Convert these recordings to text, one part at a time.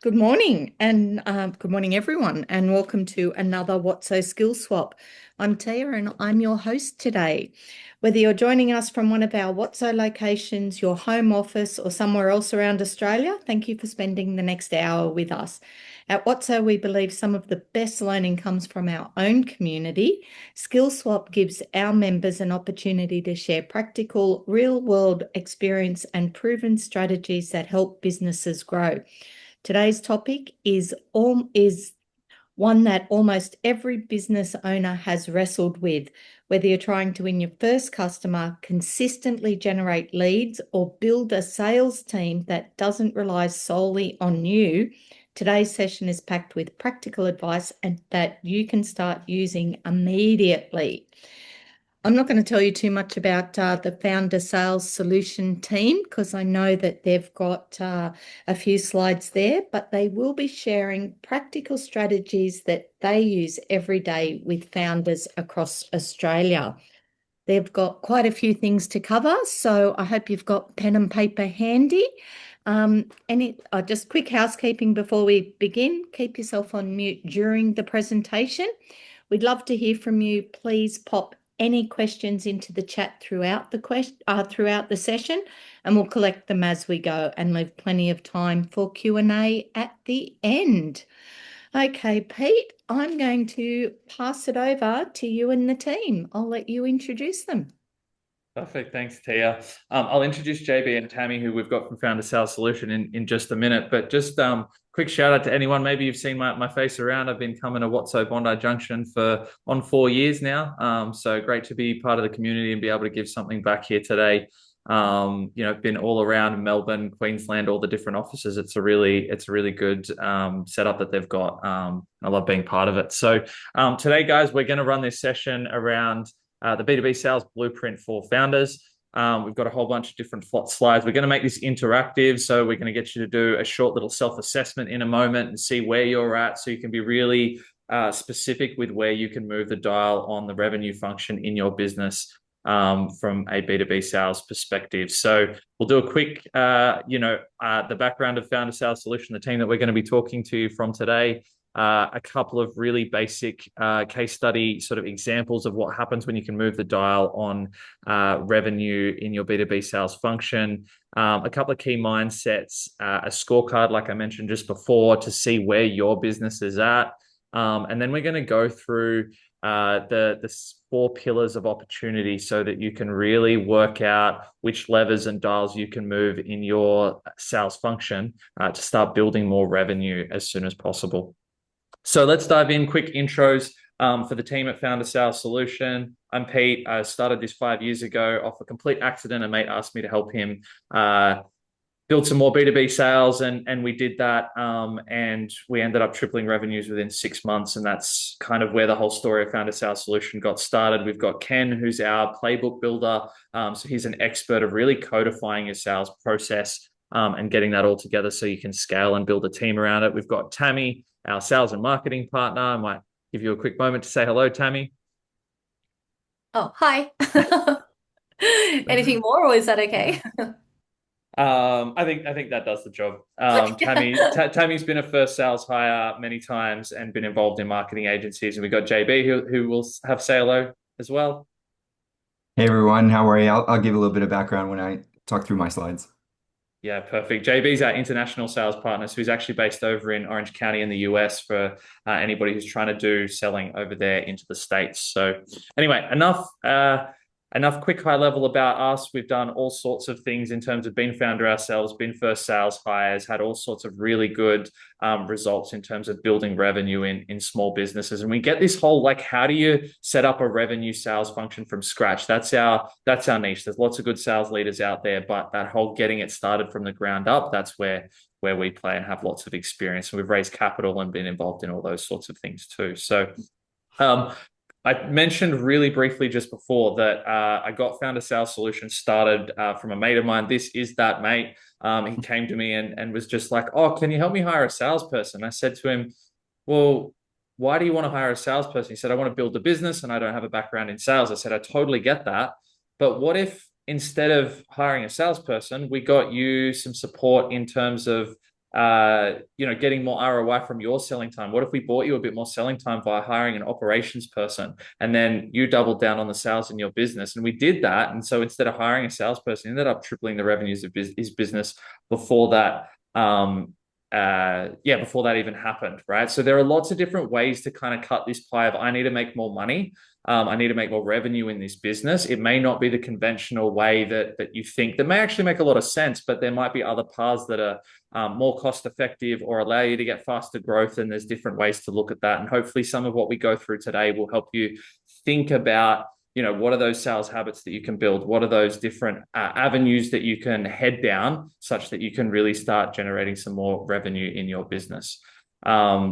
Good morning, and good morning, everyone, and welcome to another WOTSO Skill Swap. I'm Tia, and I'm your host today. Whether you're joining us from one of our WOTSO locations, your home office, or somewhere else around Australia, thank you for spending the next hour with us. At WOTSO, we believe some of the best learning comes from our own community. Skill Swap gives our members an opportunity to share practical, real-world experience and proven strategies that help businesses grow. Today's topic is one that almost every business owner has wrestled with. Whether you're trying to win your first customer, consistently generate leads, or build a sales team that doesn't rely solely on you, today's session is packed with practical advice and that you can start using immediately. I'm not going to tell you too much about the Founder Sales Solution team because I know that they've got a few slides there, but they will be sharing practical strategies that they use every day with founders across Australia. They've got quite a few things to cover, so I hope you've got pen and paper handy. Just quick housekeeping before we begin. Keep yourself on mute during the presentation. We'd love to hear from you. Please pop any questions into the chat throughout the session, and we'll collect them as we go and leave plenty of time for Q&A at the end. Okay, Pete, I'm going to pass it over to you and the team. I'll let you introduce them. Perfect. Thanks, Tia. I'll introduce JB and Tammie, who we've got from Founder Sales Solution in just a minute. But just quick shout out to anyone. Maybe you've seen my face around. I've been coming to WOTSO Bondi Junction for 4 years now. So great to be part of the community and be able to give something back here today. Been all around Melbourne, Queensland, all the different offices. It's a really good setup that they've got. I love being part of it. So today, guys, we're going to run this session around the B2B Sales Blueprint for founders. We've got a whole bunch of different slides. We're going to make this interactive, so we're going to get you to do a short little self-assessment in a moment and see where you're at, so you can be really specific with where you can move the dial on the revenue function in your business from a B2B sales perspective. So we'll do a quick, the background of Founder Sales Solution, the team that we're going to be talking to from today. A couple of really basic case study sort of examples of what happens when you can move the dial on revenue in your B2B sales function. A couple of key mindsets, a scorecard, like I mentioned just before, to see where your business is at. And then we're going to go through the 4 pillars of opportunity so that you can really work out which levers and dials you can move in your sales function to start building more revenue as soon as possible. So let's dive in. Quick intros for the team at Founder Sales Solution. I'm Pete. I started this 5 years ago off a complete accident. A mate asked me to help him build some more B2B sales, and we did that. And we ended up tripling revenues within 6 months. And that's kind of where the whole story of Founder Sales Solution got started. We've got Ken, who's our playbook builder. So he's an expert of really codifying your sales process and getting that all together so you can scale and build a team around it. We've got Tammie, our sales and marketing partner. I might give you a quick moment to say hello, Tammie. Oh, hi. Anything more, or is that okay? I think that does the job. Tammie's been a first sales hire many times and been involved in marketing agencies. And we got JB who will have say hello as well. Hey everyone, how are you? I'll give a little bit of background when I talk through my slides. Yeah, perfect. JB's our international sales partner, so he's actually based over in Orange County in the US for anybody who's trying to do selling over there into the States. So anyway, enough quick high level about us. We've done all sorts of things in terms of being founder ourselves, been first sales hires, had all sorts of really good results in terms of building revenue in small businesses. And we get this whole, like, how do you set up a revenue sales function from scratch? That's our niche. There's lots of good sales leaders out there, but that whole getting it started from the ground up, that's where we play and have lots of experience. And we've raised capital and been involved in all those sorts of things too. So I mentioned really briefly just before that I got Founder Sales Solutions started from a mate of mine. This is that mate. He came to me and was just like, oh, can you help me hire a salesperson? I said to him, well, why do you want to hire a salesperson? He said, I want to build a business and I don't have a background in sales. I said, I totally get that. But what if instead of hiring a salesperson, we got you some support in terms of getting more ROI from your selling time? What if we bought you a bit more selling time via hiring an operations person, and then you doubled down on the sales in your business? And we did that. And so instead of hiring a salesperson, he ended up tripling the revenues of his business before that. Before that even happened, right? So there are lots of different ways to kind of cut this pie of, I need to make more money. I need to make more revenue in this business. It may not be the conventional way that you think. That may actually make a lot of sense, but there might be other paths that are more cost effective or allow you to get faster growth. And there's different ways to look at that. And hopefully some of what we go through today will help you think about, what are those sales habits that you can build? What are those different avenues that you can head down such that you can really start generating some more revenue in your business?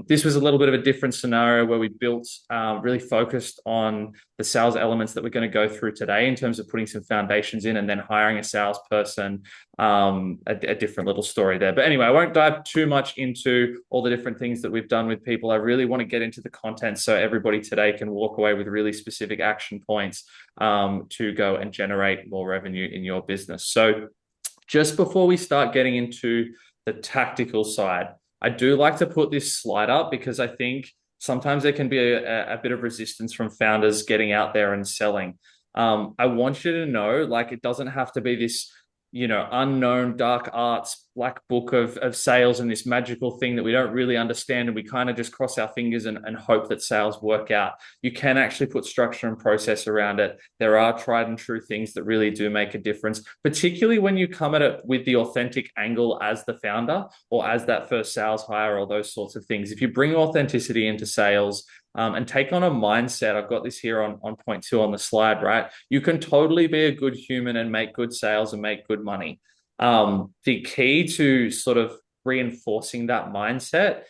This was a little bit of a different scenario where we built, really focused on the sales elements that we're going to go through today in terms of putting some foundations in and then hiring a salesperson, a different little story there. But anyway, I won't dive too much into all the different things that we've done with people. I really want to get into the content so everybody today can walk away with really specific action points to go and generate more revenue in your business. So just before we start getting into the tactical side, I do like to put this slide up because I think sometimes there can be a bit of resistance from founders getting out there and selling. I want you to know, it doesn't have to be this, unknown dark arts black book of sales and this magical thing that we don't really understand, and we kind of just cross our fingers and hope that sales work out. You can actually put structure and process around it. There are tried and true things that really do make a difference, particularly when you come at it with the authentic angle as the founder or as that first sales hire or those sorts of things. If you bring authenticity into sales, and take on a mindset, I've got this here on point 2 on the slide, right? You can totally be a good human and make good sales and make good money. The key to sort of reinforcing that mindset,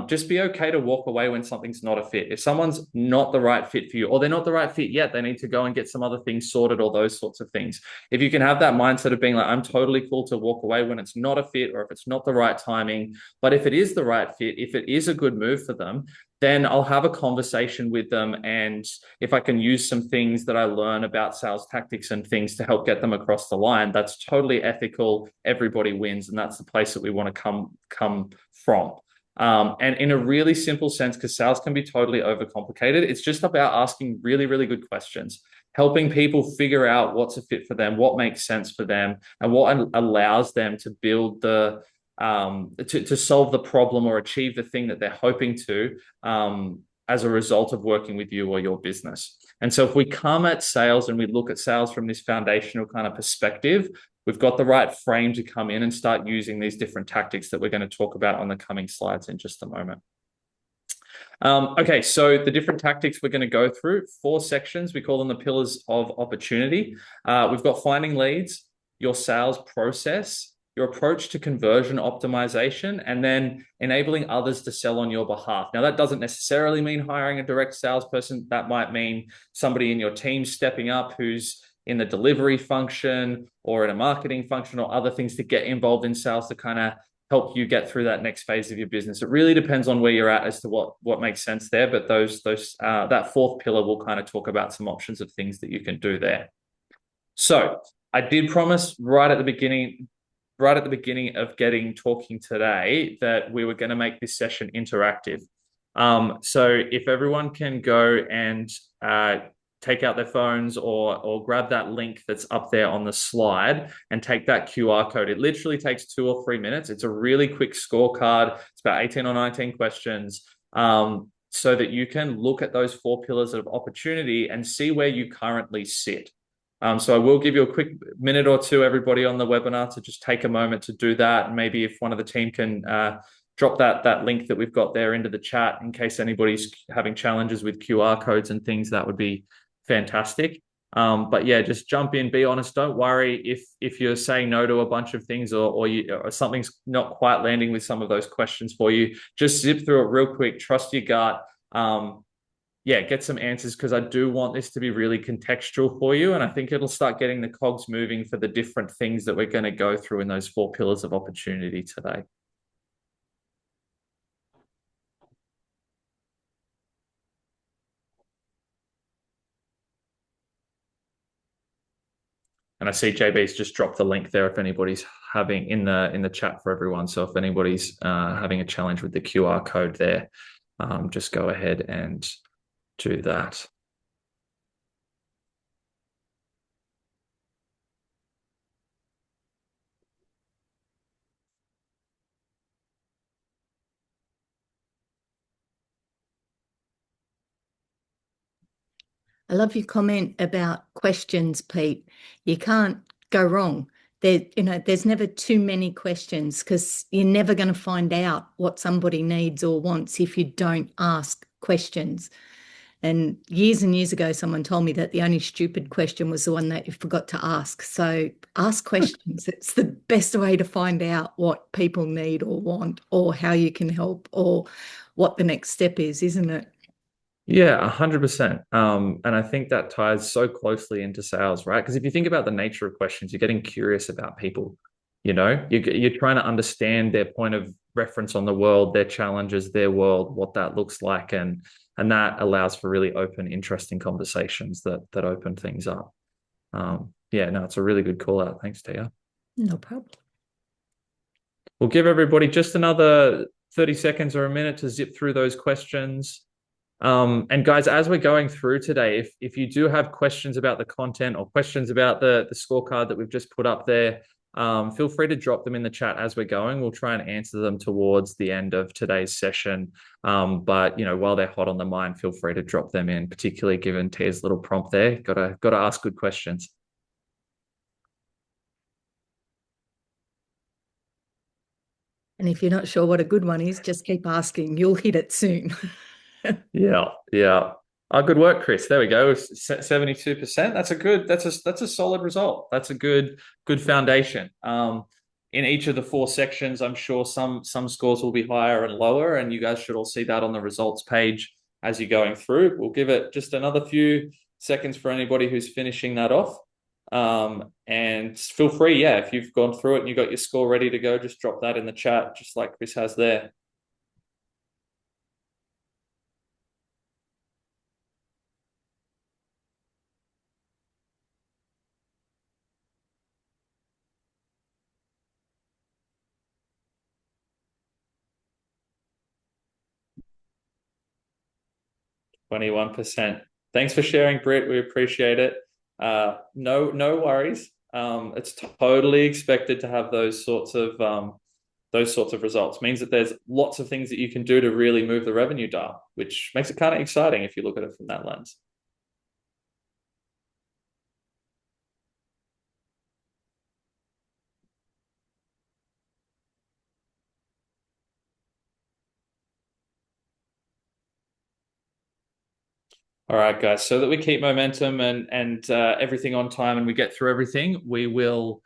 just be okay to walk away when something's not a fit. If someone's not the right fit for you, or they're not the right fit yet, they need to go and get some other things sorted, or those sorts of things. If you can have that mindset of being like, I'm totally cool to walk away when it's not a fit, or if it's not the right timing, but if it is the right fit, if it is a good move for them, then I'll have a conversation with them. And if I can use some things that I learn about sales tactics and things to help get them across the line, that's totally ethical. Everybody wins. And that's the place that we want to come from. And in a really simple sense, because sales can be totally overcomplicated, it's just about asking really, really good questions, helping people figure out what's a fit for them, what makes sense for them, and what allows them to build to solve the problem or achieve the thing that they're hoping to, as a result of working with you or your business. And so if we come at sales and we look at sales from this foundational kind of perspective, we've got the right frame to come in and start using these different tactics that we're going to talk about on the coming slides in just a moment. Okay, so the different tactics we're going to go through, 4 sections. We call them the pillars of opportunity. We've got finding leads, your sales process, your approach to conversion optimization, and then enabling others to sell on your behalf. Now, that doesn't necessarily mean hiring a direct salesperson. That might mean somebody in your team stepping up who's in the delivery function or in a marketing function or other things to get involved in sales to kind of help you get through that next phase of your business. It really depends on where you're at as to what makes sense there. But that 4th pillar will kind of talk about some options of things that you can do there. So I did promise right at the beginning of talking today that we were going to make this session interactive. So if everyone can go and take out their phones or grab that link that's up there on the slide and take that QR code. It literally takes 2 or 3 minutes. It's a really quick scorecard. It's about 18 or 19 questions, so that you can look at those 4 pillars of opportunity and see where you currently sit. So I will give you a quick minute or two, everybody on the webinar, to just take a moment to do that. And maybe if one of the team can drop that link that we've got there into the chat in case anybody's having challenges with QR codes and things, that would be fantastic. But yeah, just jump in, be honest. Don't worry if you're saying no to a bunch of things or something's not quite landing with some of those questions for you. Just zip through it real quick, trust your gut. Get some answers, because I do want this to be really contextual for you. And I think it'll start getting the cogs moving for the different things that we're going to go through in those 4 pillars of opportunity today. And I see JB's just dropped the link there if anybody's having in the chat for everyone. So if anybody's having a challenge with the QR code there, just go ahead and do that. I love your comment about questions, Pete. You can't go wrong. There's never too many questions because you're never going to find out what somebody needs or wants if you don't ask questions. And years ago, someone told me that the only stupid question was the one that you forgot to ask. So ask questions. It's the best way to find out what people need or want or how you can help or what the next step is, isn't it? Yeah, 100%. And I think that ties so closely into sales, right? Because if you think about the nature of questions, you're getting curious about people. You're trying to understand their point of reference on the world, their challenges, their world, what that looks like, and that allows for really open, interesting conversations that open things up. Yeah, no, it's a really good call out. Thanks, Tia. No problem. We'll give everybody just another 30 seconds or a minute to zip through those questions. And guys, as we're going through today, if you do have questions about the content or questions about the scorecard that we've just put up there, feel free to drop them in the chat as we're going. We'll try and answer them towards the end of today's session. But while they're hot on the mind, feel free to drop them in, particularly given Tia's little prompt there. Gotta ask good questions. And if you're not sure what a good one is, just keep asking. You'll hit it soon. Yeah. Good work, Chris. There we go. 72%. That's a solid result. That's a good foundation. In each of the 4 sections, I'm sure some scores will be higher and lower, and you guys should all see that on the results page as you're going through. We'll give it just another few seconds for anybody who's finishing that off. And feel free, if you've gone through it and you got your score ready to go, just drop that in the chat, just like Chris has there. 21%. Thanks for sharing, Britt. We appreciate it. No worries. It's totally expected to have those sorts of results. Means that there's lots of things that you can do to really move the revenue dial, which makes it kind of exciting if you look at it from that lens. All right, guys. So that we keep momentum and everything on time and we get through everything, we will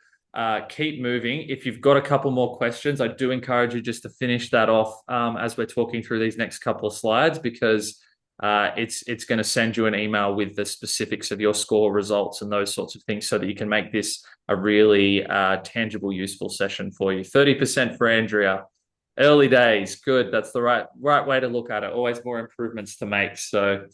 keep moving. If you've got a couple more questions, I do encourage you just to finish that off as we're talking through these next couple of slides, because it's going to send you an email with the specifics of your score results and those sorts of things so that you can make this a really tangible, useful session for you. 30% for Andrea. Early days. Good. That's the right way to look at it. Always more improvements to make. So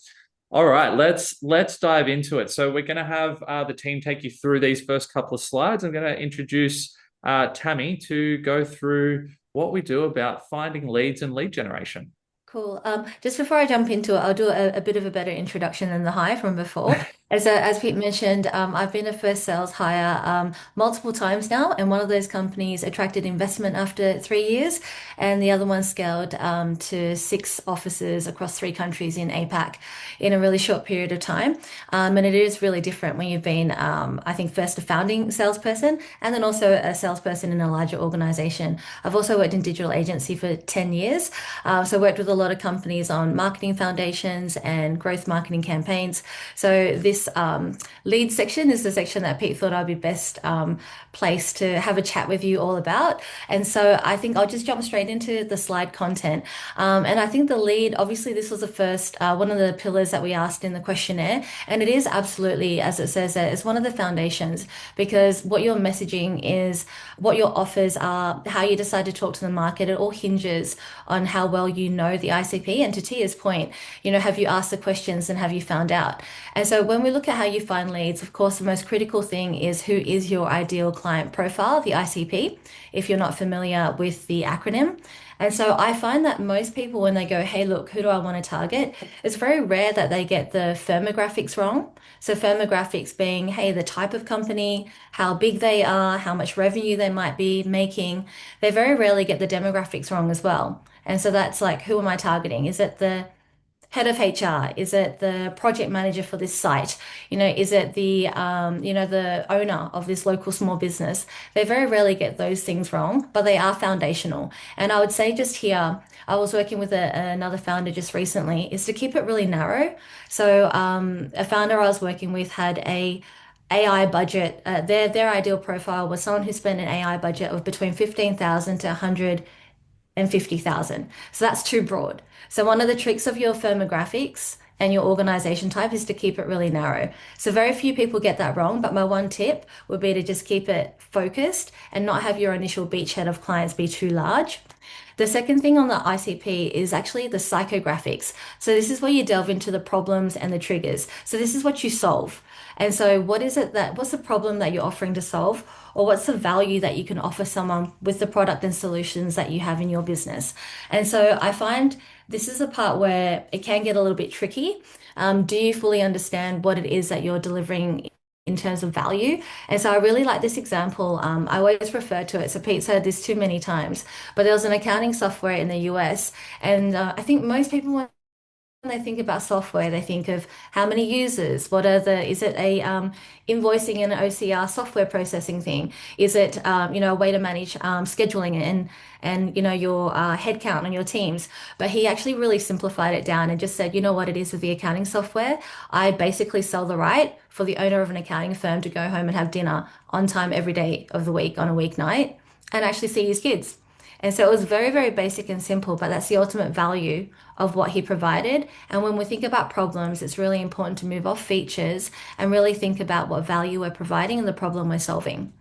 all right, let's dive into it. So we're going to have the team take you through these first couple of slides. I'm going to introduce Tammie to go through what we do about finding leads and lead generation. Cool. Just before I jump into it, I'll do a bit of a better introduction than the hire from before. As Pete mentioned, I've been a first sales hire multiple times now, and one of those companies attracted investment after 3 years, and the other one scaled to 6 offices across 3 countries in APAC in a really short period of time. And it is really different when you've been, I think, first a founding salesperson and then also a salesperson in a larger organization. I've also worked in digital agency for 10 years, so worked with a lot of companies on marketing foundations and growth marketing campaigns. So this lead section is the section that Pete thought I'd be best placed to have a chat with you all about. And so I think I'll just jump straight into the slide content. And I think the lead, obviously this was the first, one of the pillars that we asked in the questionnaire. And it is absolutely, as it says there, it's one of the foundations, because what your messaging is, what your offers are, how you decide to talk to the market, it all hinges on how well you know the the ICP? And to Tia's point, have you asked the questions and have you found out? And so when we look at how you find leads, of course, the most critical thing is who is your ideal client profile, the ICP, if you're not familiar with the acronym. And so I find that most people, when they go, hey, look, who do I want to target? It's very rare that they get the firmographics wrong. So firmographics being, hey, the type of company, how big they are, how much revenue they might be making. They very rarely get the demographics wrong as well. And so that's like, who am I targeting? Is it the head of HR? Is it the project manager for this site? Is it the owner of this local small business? They very rarely get those things wrong, but they are foundational. And I would say just here, I was working with another founder just recently, is to keep it really narrow. So a founder I was working with had a AI budget. Their ideal profile was someone who spent an AI budget of between 15,000 to 150,000. So that's too broad. So one of the tricks of your firmographics and your organization type is to keep it really narrow. So very few people get that wrong, but my one tip would be to just keep it focused and not have your initial beachhead of clients be too large. The second thing on the ICP is actually the psychographics. So this is where you delve into the problems and the triggers. So this is what you solve. And so what's the problem that you're offering to solve? Or what's the value that you can offer someone with the product and solutions that you have in your business? And so I find this is a part where it can get a little bit tricky. Do you fully understand what it is that you're delivering in terms of value? And so I really like this example. I always refer to it. So Pete's heard this too many times, but there was an accounting software in the US. And I think most people, when they think about software, they think of how many users, is it a invoicing and OCR software processing thing? Is it, a way to manage scheduling and your headcount on your teams? But he actually really simplified it down and just said, you know what it is with the accounting software? I basically sell the right for the owner of an accounting firm to go home and have dinner on time every day of the week on a weeknight and actually see his kids. And so it was very, very basic and simple, but that's the ultimate value of what he provided. And when we think about problems, it's really important to move off features and really think about what value we're providing and the problem we're solving.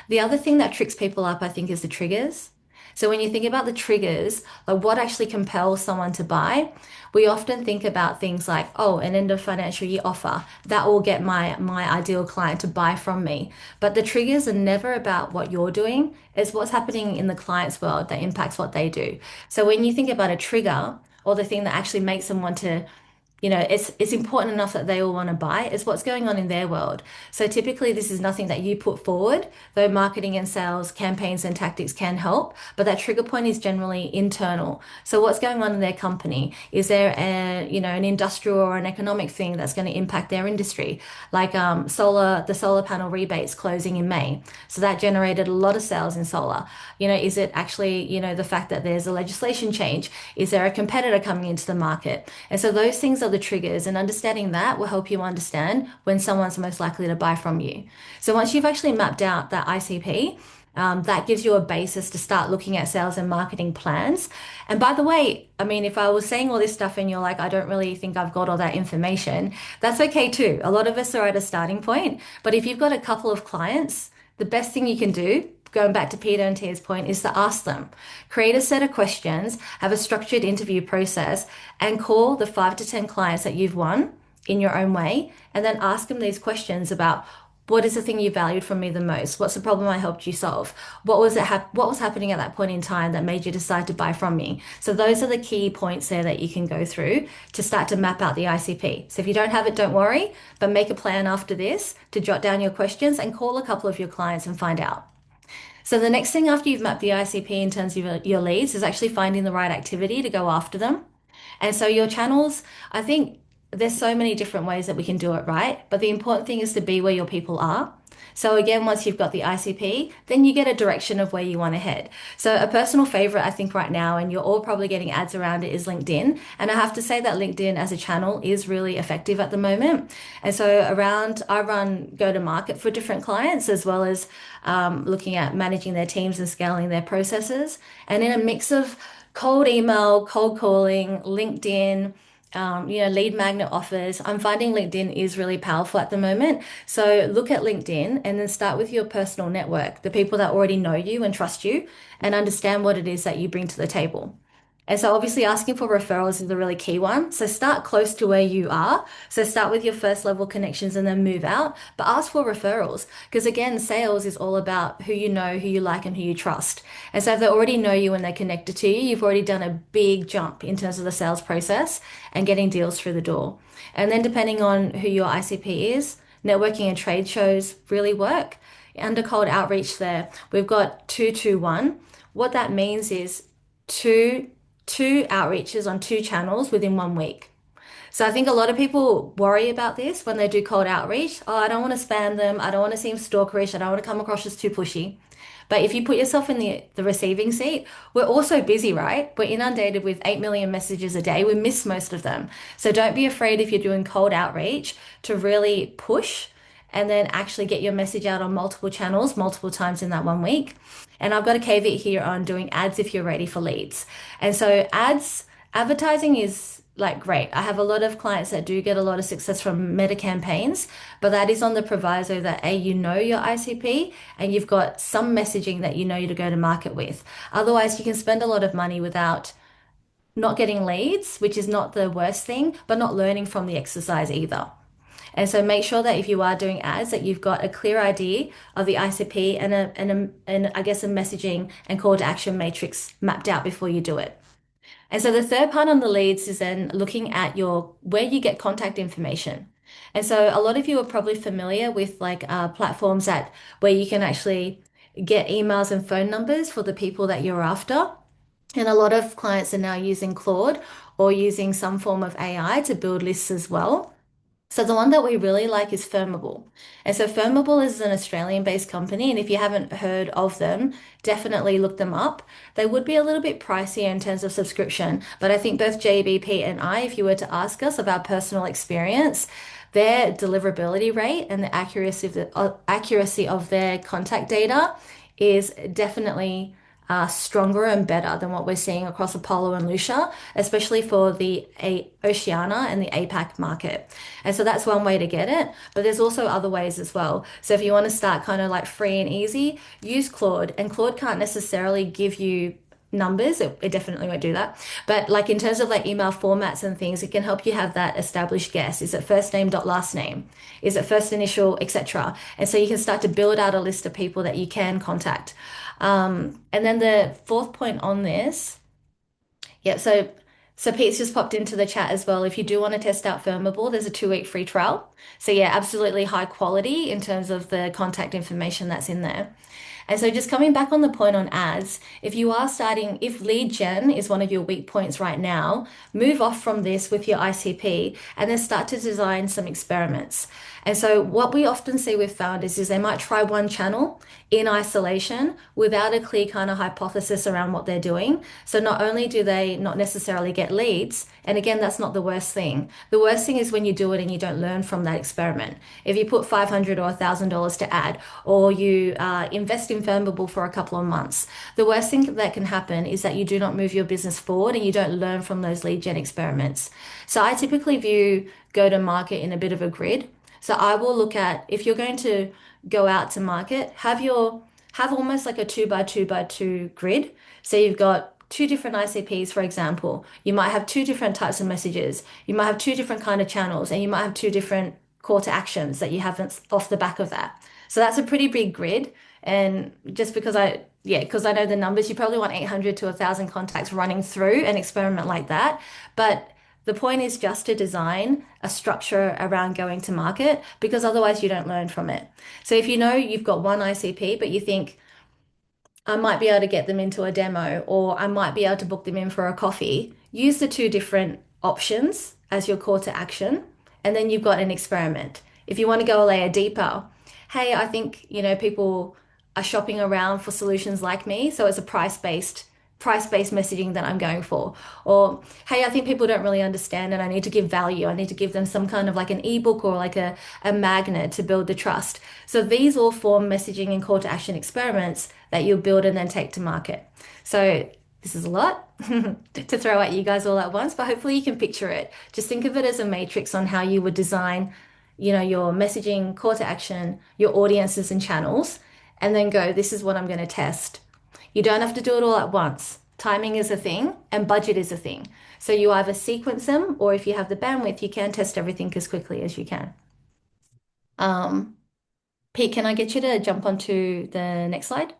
The other thing that tricks people up, I think, is the triggers. So when you think about the triggers, like what actually compels someone to buy, we often think about things like, oh, an end of financial year offer that will get my ideal client to buy from me. But the triggers are never about what you're doing, it's what's happening in the client's world that impacts what they do. So when you think about a trigger or the thing that actually makes them want to, it's important enough that they all want to buy. It's what's going on in their world. So typically, this is nothing that you put forward, though marketing and sales campaigns and tactics can help. But that trigger point is generally internal. So what's going on in their company? Is there an industrial or an economic thing that's going to impact their industry? Like the solar panel rebates closing in May. So that generated a lot of sales in solar. Is it actually, the fact that there's a legislation change? Is there a competitor coming into the market? And so those things are the triggers, and understanding that will help you understand when someone's most likely to buy from you. So once you've actually mapped out that ICP, that gives you a basis to start looking at sales and marketing plans. And by the way, I mean, if I was saying all this stuff and you're like, I don't really think I've got all that information, that's okay too. A lot of us are at a starting point, but if you've got a couple of clients, the best thing you can do, going back to Peter and Tia's point, is to ask them. Create a set of questions, have a structured interview process, and call the 5 to 10 clients that you've won in your own way, and then ask them these questions about what is the thing you valued from me the most? What's the problem I helped you solve? What was happening at that point in time that made you decide to buy from me? So those are the key points there that you can go through to start to map out the ICP. So if you don't have it, don't worry, but make a plan after this to jot down your questions and call a couple of your clients and find out. So the next thing after you've mapped the ICP in terms of your leads is actually finding the right activity to go after them. And so your channels, I think there's so many different ways that we can do it, right? But the important thing is to be where your people are. So again, once you've got the ICP, then you get a direction of where you want to head. So a personal favorite, I think right now, and you're all probably getting ads around it, is LinkedIn. And I have to say that LinkedIn as a channel is really effective at the moment. And so I run go-to-market for different clients, as well as looking at managing their teams and scaling their processes. And in a mix of cold email, cold calling, LinkedIn, lead magnet offers. I'm finding LinkedIn is really powerful at the moment. So look at LinkedIn and then start with your personal network, the people that already know you and trust you, and understand what it is that you bring to the table. And so obviously asking for referrals is a really key one. So start close to where you are. So start with your first level connections and then move out, but ask for referrals. Because again, sales is all about who you know, who you like, and who you trust. And so if they already know you and they're connected to you, you've already done a big jump in terms of the sales process and getting deals through the door. And then depending on who your ICP is, networking and trade shows really work. Under cold outreach there, we've got 221. What that means is two two outreaches on two channels within 1 week. So I think a lot of people worry about this when they do cold outreach. Oh, I don't want to spam them. I don't want to seem stalkerish. I don't want to come across as too pushy. But if you put yourself in the receiving seat, we're also busy, right? We're inundated with 8 million messages a day. We miss most of them. So don't be afraid if you're doing cold outreach to really push and then actually get your message out on multiple channels multiple times in that 1 week. And I've got a caveat here on doing ads if you're ready for leads. And so advertising is like great. I have a lot of clients that do get a lot of success from meta campaigns, but that is on the proviso that A, you know your ICP and you've got some messaging that you know you to go to market with. Otherwise, you can spend a lot of money without not getting leads, which is not the worst thing, but not learning from the exercise either. And so make sure that if you are doing ads, that you've got a clear idea of the ICP and I guess a messaging and call to action matrix mapped out before you do it. And so the third part on the leads is then looking at your where you get contact information. And so a lot of you are probably familiar with like platforms that where you can actually get emails and phone numbers for the people that you're after. And a lot of clients are now using Claude or using some form of AI to build lists as well. So the one that we really like is Firmable. And so Firmable is an Australian-based company, and if you haven't heard of them, definitely look them up. They would be a little bit pricier in terms of subscription, but I think both JBP and I, if you were to ask us about personal experience, their deliverability rate and the accuracy of their contact data is definitely stronger and better than what we're seeing across Apollo and Lucia, especially for the Oceania and the APAC market. And so that's one way to get it, but there's also other ways as well. So if you want to start kind of like free and easy, use Claude, and Claude can't necessarily give you numbers. It definitely won't do that. But like in terms of like email formats and things, it can help you have that established guess. Is it first name dot last name? Is it first initial, etc.? And so you can start to build out a list of people that you can contact. And then the fourth point on this, yeah, so Pete's just popped into the chat as well. If you do want to test out Firmable, there's a 2 week free trial. So yeah, absolutely high quality in terms of the contact information that's in there. And so just coming back on the point on ads, if you are starting, if lead gen is one of your weak points right now, move off from this with your ICP and then start to design some experiments. And so what we often see with founders is they might try one channel in isolation without a clear kind of hypothesis around what they're doing. So not only do they not necessarily get leads, and again, that's not the worst thing. The worst thing is when you do it and you don't learn from that experiment. If you put $500 or $1,000 to ad, or you invest in Firmable for a couple of months, the worst thing that can happen is that you do not move your business forward and you don't learn from those lead gen experiments. So I typically view go to market in a bit of a grid. So I will look at if you're going to go out to market, have almost like a 2 by 2 by 2 grid. So you've got two different ICPs, for example. You might have two different types of messages. You might have two different kind of channels, and you might have two different call to actions that you have off the back of that. So that's a pretty big grid. And just because because I know the numbers, you probably want 800 to 1,000 contacts running through an experiment like that. But the point is just to design a structure around going to market because otherwise you don't learn from it. So if you know you've got one ICP, but you think, I might be able to get them into a demo or I might be able to book them in for a coffee, use the two different options as your call to action, and then you've got an experiment. If you want to go a layer deeper, hey, I think, people are shopping around for solutions like me, so it's a price-based messaging that I'm going for. Or, hey, I think people don't really understand and I need to give value. I need to give them some kind of like an ebook or like a magnet to build the trust. So these all form messaging and call to action experiments that you'll build and then take to market. So this is a lot to throw at you guys all at once, but hopefully you can picture it. Just think of it as a matrix on how you would design, your messaging, call to action, your audiences and channels, and then go, this is what I'm going to test. You don't have to do it all at once. timing is a thing and budget is a thing. So you either sequence them, or if you have the bandwidth, you can test everything as quickly as you can. Um, Pete, can I get you to jump onto the next slide?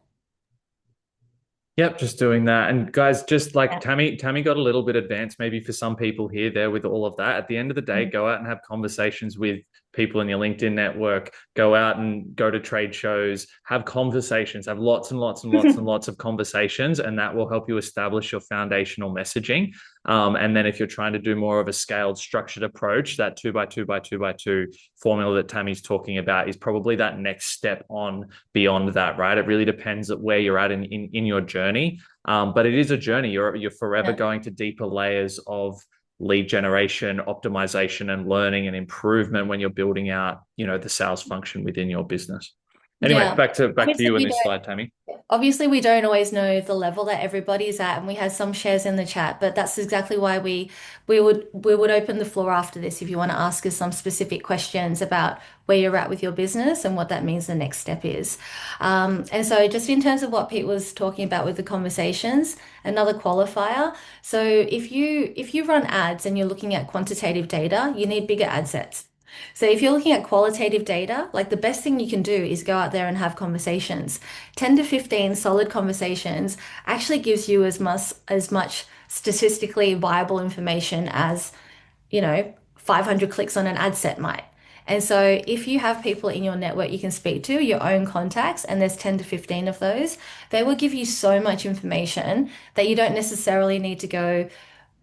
Yep, just doing that. And guys, just like Yeah. Tammie got a little bit advanced, maybe for some people here, there with all of that. At the end of the day, go out and have conversations with people in your LinkedIn network. Go out and go to trade shows, have conversations, have lots and lots and lots and lots of conversations, and that will help you establish your foundational messaging. And then if you're trying to do more of a scaled, structured approach, that 2x2x2x2 formula that Tammie's talking about is probably that next step on beyond that, right? It really depends at where you're at in your journey. But it is a journey. You're forever going to deeper layers of lead generation, optimization, and learning and improvement when you're building out, the sales function within your business. Anyway, back to you in this slide, Tammie. Obviously, we don't always know the level that everybody's at, and we had some shares in the chat, but that's exactly why we would open the floor after this if you want to ask us some specific questions about where you're at with your business and what that means the next step is. And so just in terms of what Pete was talking about with the conversations, another qualifier. So if you run ads and you're looking at quantitative data, you need bigger ad sets. So if you're looking at qualitative data, like the best thing you can do is go out there and have conversations. 10 to 15 solid conversations actually gives you as much statistically viable information as, 500 clicks on an ad set might. And so if you have people in your network you can speak to, your own contacts, and there's 10 to 15 of those, they will give you so much information that you don't necessarily need to go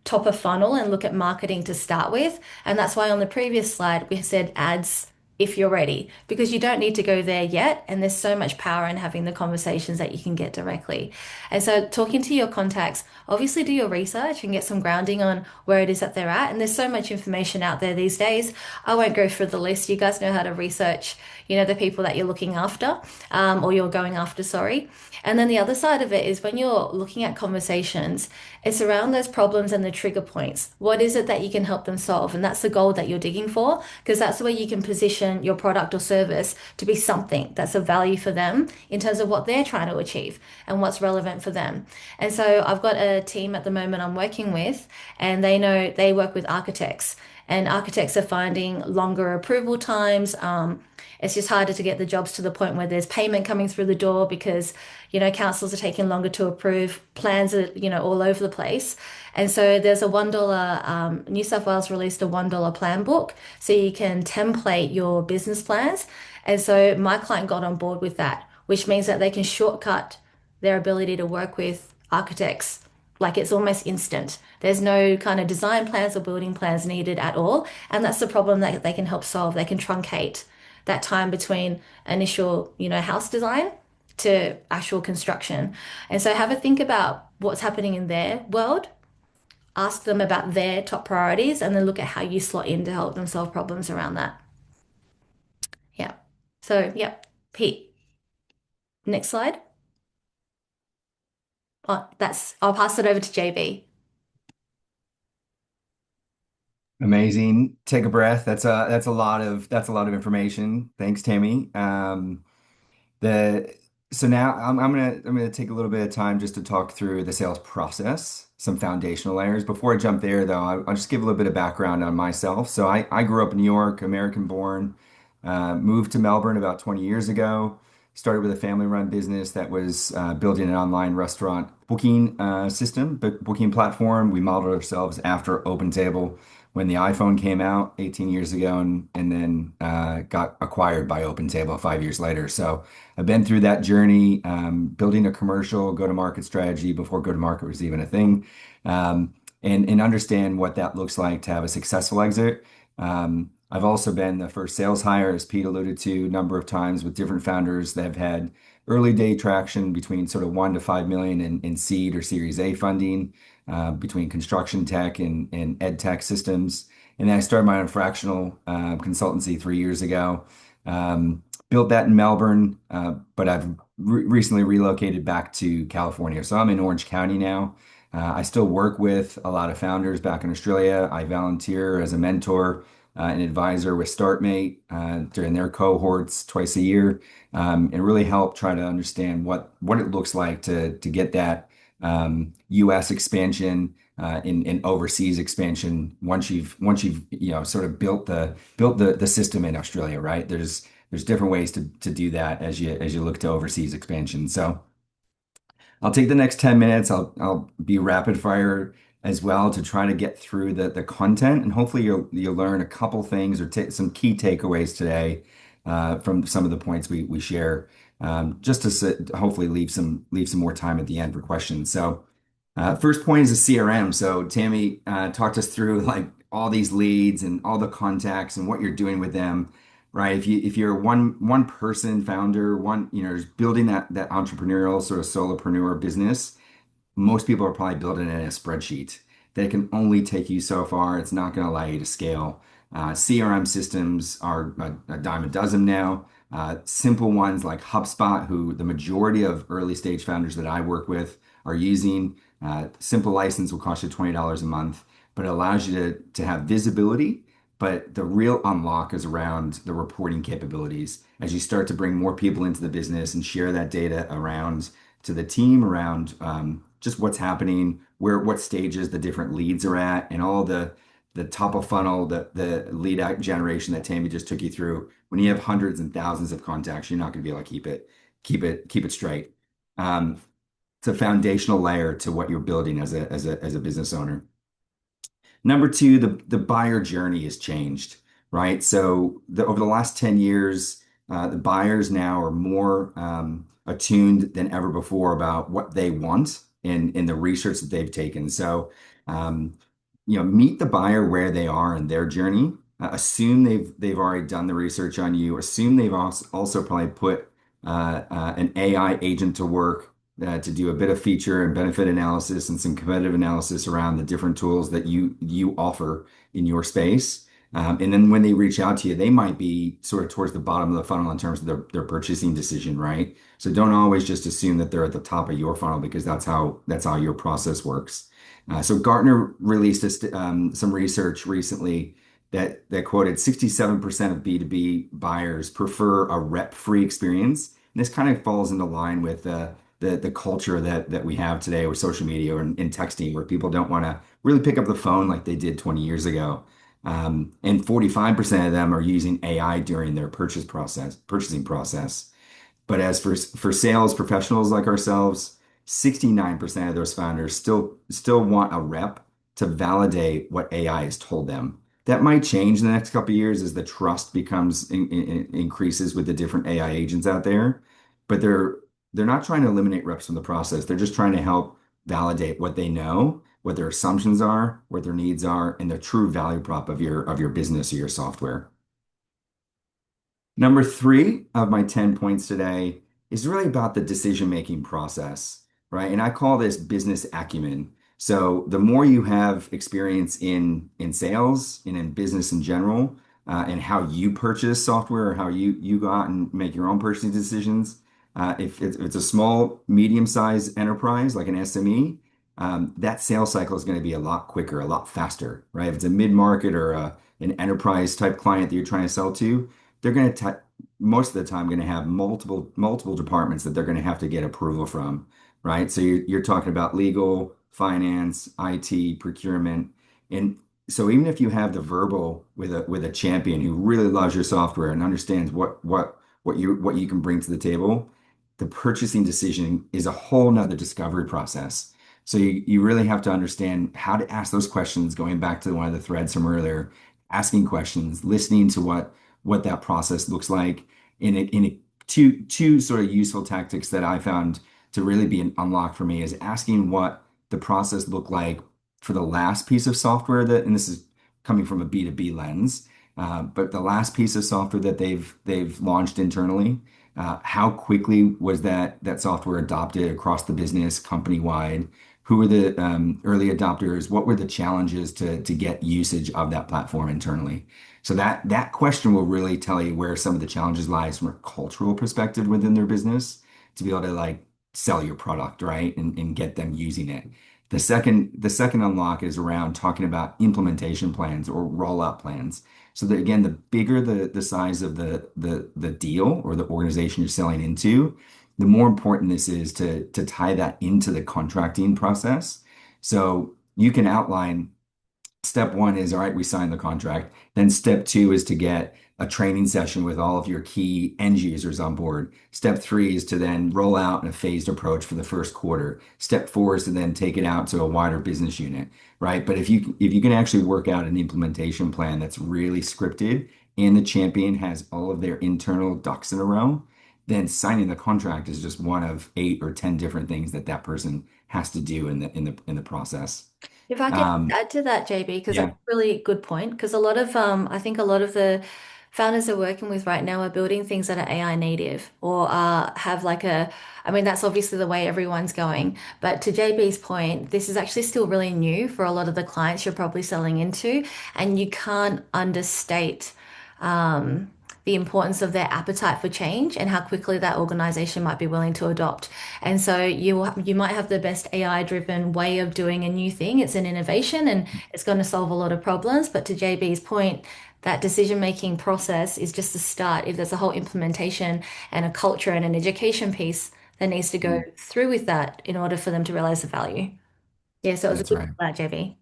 top of funnel and look at marketing to start with. And that's why on the previous slide, we said ads if you're ready, because you don't need to go there yet. And there's so much power in having the conversations that you can get directly. And so talking to your contacts, obviously do your research and get some grounding on where it is that they're at. And there's so much information out there these days. I won't go through the list. You guys know how to research, the people that you're looking after, or you're going after, sorry. And then the other side of it is when you're looking at conversations, it's around those problems and the trigger points. What is it that you can help them solve? And that's the goal that you're digging for, because that's where you can position your product or service to be something that's of value for them in terms of what they're trying to achieve and what's relevant for them. And so I've got a team at the moment I'm working with, and they work with architects. And architects are finding longer approval times. It's just harder to get the jobs to the point where there's payment coming through the door because, councils are taking longer to approve. Plans are, all over the place. And so there's a $1, New South Wales released a $1 plan book so you can template your business plans. And so my client got on board with that, which means that they can shortcut their ability to work with architects. Like it's almost instant. There's no kind of design plans or building plans needed at all. And that's the problem that they can help solve. They can truncate that time between initial, house design to actual construction. And so have a think about what's happening in their world, ask them about their top priorities, and then look at how you slot in to help them solve problems around that. Yeah. So, yep, Pete. Next slide. Oh, I'll pass it over to JB. Amazing. Take a breath. That's a lot of information. Thanks, Tammie. The so now I'm gonna take a little bit of time just to talk through the sales process, some foundational layers. Before I jump there, though, I'll just give a little bit of background on myself. So I grew up in New York, American born, moved to Melbourne about 20 years ago. Started with a family-run business that was building an online restaurant booking system, booking platform. We modeled ourselves after OpenTable when the iPhone came out 18 years ago, and then got acquired by OpenTable 5 years later. So I've been through that journey, building a commercial go-to-market strategy before go-to-market was even a thing, and understand what that looks like to have a successful exit. I've also been the first sales hire, as Pete alluded to, a number of times with different founders that have had early day traction between sort of 1 to 5 million in seed or Series A funding, between construction tech and ed tech systems. And then I started my own fractional consultancy 3 years ago. Built that in Melbourne, but I've recently relocated back to California. So I'm in Orange County now. I still work with a lot of founders back in Australia. I volunteer as a mentor, an advisor with StartMate during their cohorts twice a year, and really help try to understand what it looks like to get that US expansion, in overseas expansion. Once you've sort of built the system in Australia, right? There's different ways to do that as you look to overseas expansion. So I'll take the next 10 minutes. I'll be rapid fire as well to try to get through the content, and hopefully you'll learn a couple things or take some key takeaways today from some of the points we share, just to hopefully leave some more time at the end for questions. So first point is a CRM. So Tammie talked us through like all these leads and all the contacts and what you're doing with them, right? If you're one person founder, just building that entrepreneurial sort of solopreneur business, most people are probably building it in a spreadsheet. They can only take you so far. It's not going to allow you to scale. CRM systems are a dime a dozen now. Simple ones like HubSpot, who the majority of early stage founders that I work with are using. Simple license will cost you $20 a month, but it allows you to have visibility. But the real unlock is around the reporting capabilities. As you start to bring more people into the business and share that data around to the team around just what's happening, what stages the different leads are at, and all the top of funnel, the lead generation that Tammie just took you through. When you have hundreds and thousands of contacts, you're not going to be able to keep it straight. It's a foundational layer to what you're building as a business owner. Number two, the buyer journey has changed, right? So over the last 10 years, the buyers now are more attuned than ever before about what they want in the research that they've taken. So, meet the buyer where they are in their journey. Assume they've already done the research on you. Assume they've also probably put an AI agent to work to do a bit of feature and benefit analysis and some competitive analysis around the different tools that you offer in your space. And then when they reach out to you, they might be sort of towards the bottom of the funnel in terms of their purchasing decision, right? So don't always just assume that they're at the top of your funnel, because that's how your process works. So Gartner released some research recently that quoted 67% of B2B buyers prefer a rep-free experience. And this kind of falls into line with the culture that we have today with social media and texting, where people don't want to really pick up the phone like they did 20 years ago. And 45% of them are using AI during their purchasing process. But as for sales professionals like ourselves, 69% of those founders still want a rep to validate what AI has told them. That might change in the next couple of years as the trust increases with the different AI agents out there. But they're not trying to eliminate reps from the process. They're just trying to help validate what they know, what their assumptions are, what their needs are, and the true value prop of your business or your software. Number three of my 10 points today is really about the decision-making process, right? And I call this business acumen. So the more you have experience in sales and in business in general, and how you purchase software, or how you go out and make your own purchasing decisions. If it's a small, medium-sized enterprise like an SME, that sales cycle is going to be a lot quicker, a lot faster, right? If it's a mid-market or an enterprise type client that you're trying to sell to, they're going to most of the time going to have multiple departments that they're going to have to get approval from, right? So you're talking about legal, finance, IT, procurement, and so even if you have the verbal with a champion who really loves your software and understands what you can bring to the table, the purchasing decision is a whole nother discovery process. So you really have to understand how to ask those questions, going back to one of the threads from earlier, asking questions, listening to what that process looks like two sort of useful tactics that I found to really be an unlock for me is asking what the process looked like for the last piece of software and this is coming from a B2B lens, but the last piece of software that they've launched internally, how quickly was that software adopted across the business company wide? Who were the early adopters? What were the challenges to get usage of that platform internally? So that question will really tell you where some of the challenges lies from a cultural perspective within their business to be able to like sell your product, right? And get them using it. The second unlock is around talking about implementation plans or rollout plans. So that again, the bigger the size of the deal or the organization you're selling into, the more important this is to tie that into the contracting process. So you can outline step one is, all right, we signed the contract. Then step two is to get a training session with all of your key end users on board. Step three is to then roll out in a phased approach for the first quarter. Step four is to then take it out to a wider business unit, right? But if you can actually work out an implementation plan that's really scripted and the champion has all of their internal ducks in a row, then signing the contract is just one of 8 or 10 different things that that person has to do in the process. If I could Um, add to that, JB, because that's yeah. a really good point. Because a lot of, I think a lot of the founders are working with right now are building things that are AI native or have like I mean, that's obviously the way everyone's going. But to JB's point, this is actually still really new for a lot of the clients you're probably selling into, and you can't understate the importance of their appetite for change and how quickly that organization might be willing to adopt. And so you might have the best AI driven way of doing a new thing. It's an innovation and it's going to solve a lot of problems. But to JB's point, that decision making process is just the start. If there's a whole implementation and a culture and an education piece that needs to go through with that in order for them to realize the value. Yeah, so it was a That's good right. call out, JB.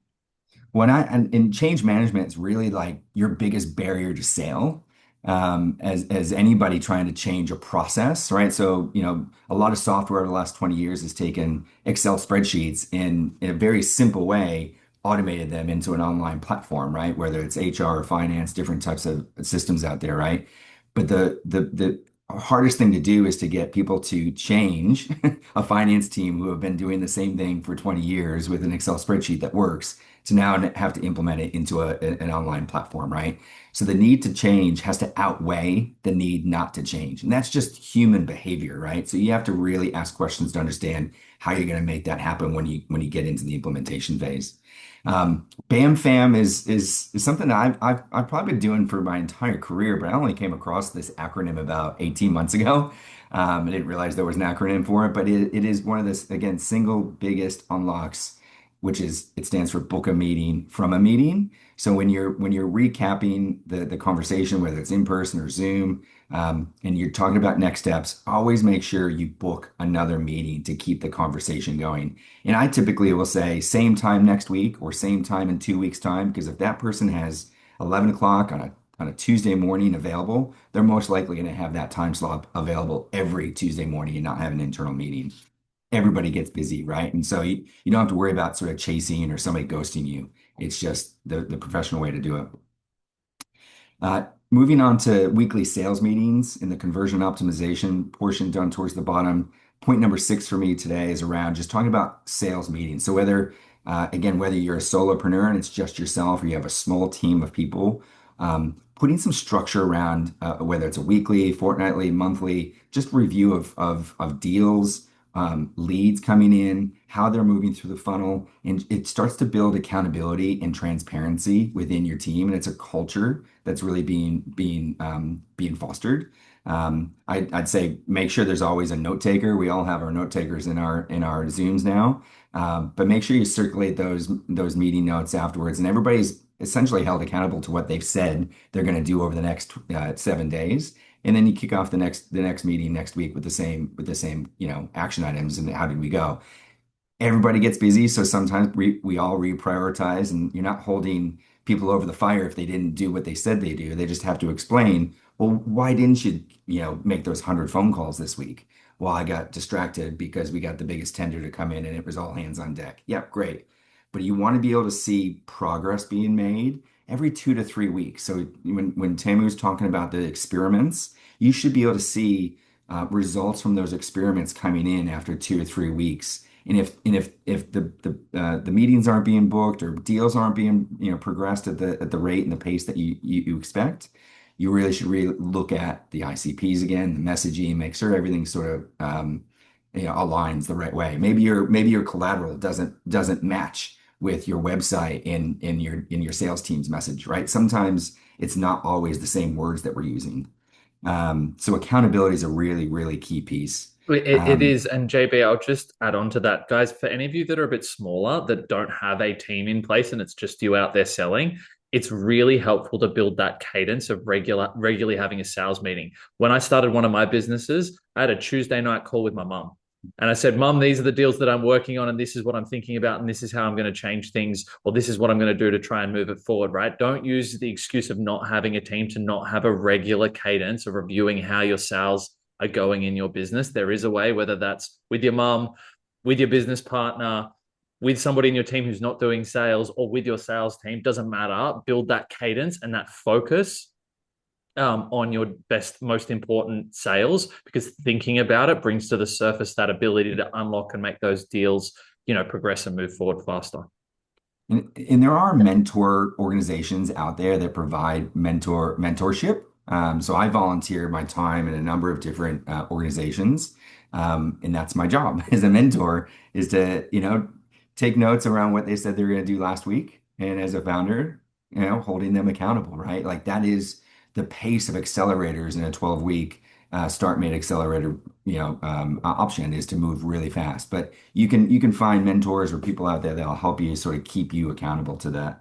And change management is really like your biggest barrier to sale, as anybody trying to change a process, right? So, a lot of software over the last 20 years has taken Excel spreadsheets and in a very simple way automated them into an online platform, right? Whether it's HR or finance, different types of systems out there, right? But the hardest thing to do is to get people to change a finance team who have been doing the same thing for 20 years with an Excel spreadsheet that works to now have to implement it into an online platform, right? So the need to change has to outweigh the need not to change. And that's just human behavior, right? So you have to really ask questions to understand how you're going to make that happen when you get into the implementation phase. BAM FAM is something that I've probably been doing for my entire career, but I only came across this acronym about 18 months ago. I didn't realize there was an acronym for it, but it is one of the, again, single biggest unlocks, which is it stands for book a meeting from a meeting. So when you're recapping the conversation, whether it's in person or Zoom, and you're talking about next steps, always make sure you book another meeting to keep the conversation going. And I typically will say same time next week or same time in 2 weeks' time, because if that person has 11 o'clock on a Tuesday morning available, they're most likely going to have that time slot available every Tuesday morning and not have an internal meeting. Everybody gets busy, right? And so you don't have to worry about sort of chasing or somebody ghosting you. It's just the professional way to do it. Moving on to weekly sales meetings in the conversion optimization portion done towards the bottom. Point number 6 for me today is around just talking about sales meetings. So whether you're a solopreneur and it's just yourself or you have a small team of people, putting some structure around whether it's a weekly, fortnightly, monthly, just review of deals, leads coming in, how they're moving through the funnel, and it starts to build accountability and transparency within your team, and it's a culture that's really being fostered. I'd say make sure there's always a note taker. We all have our note takers in our Zooms now, but make sure you circulate those meeting notes afterwards, and everybody's essentially held accountable to what they've said they're going to do over the next 7 days. And then you kick off the next meeting next week with the same action items and how did we go. Everybody gets busy, so sometimes we all reprioritize, and you're not holding people over the fire if they didn't do what they said they do. They just have to explain, well, why didn't you make those 100 phone calls this week? Well, I got distracted because we got the biggest tender to come in and it was all hands on deck. Yep, great. But you want to be able to see progress being made every 2 to 3 weeks. So when Tammie was talking about the experiments, you should be able to see results from those experiments coming in after 2 or 3 weeks. And if the meetings aren't being booked or deals aren't being progressed at the rate and the pace that you expect, you really should look at the ICPs again, the messaging, make sure everything sort of aligns the right way. Maybe your collateral doesn't match with your website in your sales team's message, right? Sometimes it's not always the same words that we're using. So accountability is a really, really key piece. It is. And JB, I'll just add on to that. Guys, for any of you that are a bit smaller that don't have a team in place and it's just you out there selling, it's really helpful to build that cadence of regularly having a sales meeting. When I started one of my businesses, I had a Tuesday night call with my mum. And I said, Mum, these are the deals that I'm working on, and this is what I'm thinking about, and this is how I'm going to change things, or this is what I'm going to do to try and move it forward, right? Don't use the excuse of not having a team to not have a regular cadence of reviewing how your sales are going in your business. There is a way, whether that's with your mum, with your business partner, with somebody in your team who's not doing sales, or with your sales team, doesn't matter. Build that cadence and that focus on your best, most important sales, because thinking about it brings to the surface that ability to unlock and make those deals, progress and move forward faster. And there are mentor organizations out there that provide mentorship. So I volunteer my time in a number of different organizations, and that's my job as a mentor is to take notes around what they said they were going to do last week, and as a founder, holding them accountable, right? Like that is the pace of accelerators in a 12-week start made accelerator option is to move really fast. But you can find mentors or people out there that'll help you sort of keep you accountable to that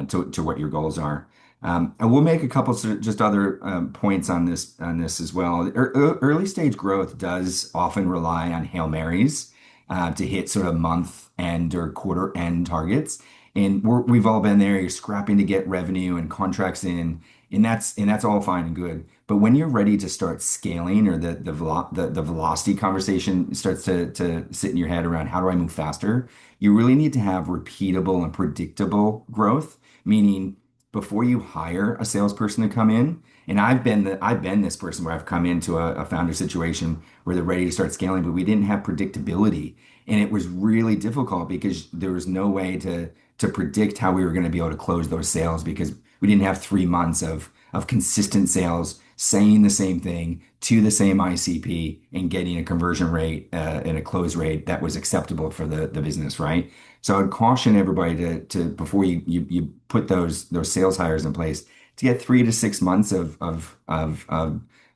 to what your goals are. And we'll make a couple sort of just other points on this as well. Early stage growth does often rely on Hail Marys to hit sort of month end or quarter end targets. And we've all been there. You're scrapping to get revenue and contracts in, and that's all fine and good. But when you're ready to start scaling, or the velocity conversation starts to sit in your head around how do I move faster, you really need to have repeatable and predictable growth. Meaning, before you hire a salesperson to come in, and I've been this person where I've come into a founder situation where they're ready to start scaling, but we didn't have predictability, and it was really difficult because there was no way to predict how we were going to be able to close those sales because we didn't have 3 months of consistent sales saying the same thing to the same ICP and getting a conversion rate and a close rate that was acceptable for the business, right? So I'd caution everybody to before you put those sales hires in place to get 3 to 6 months of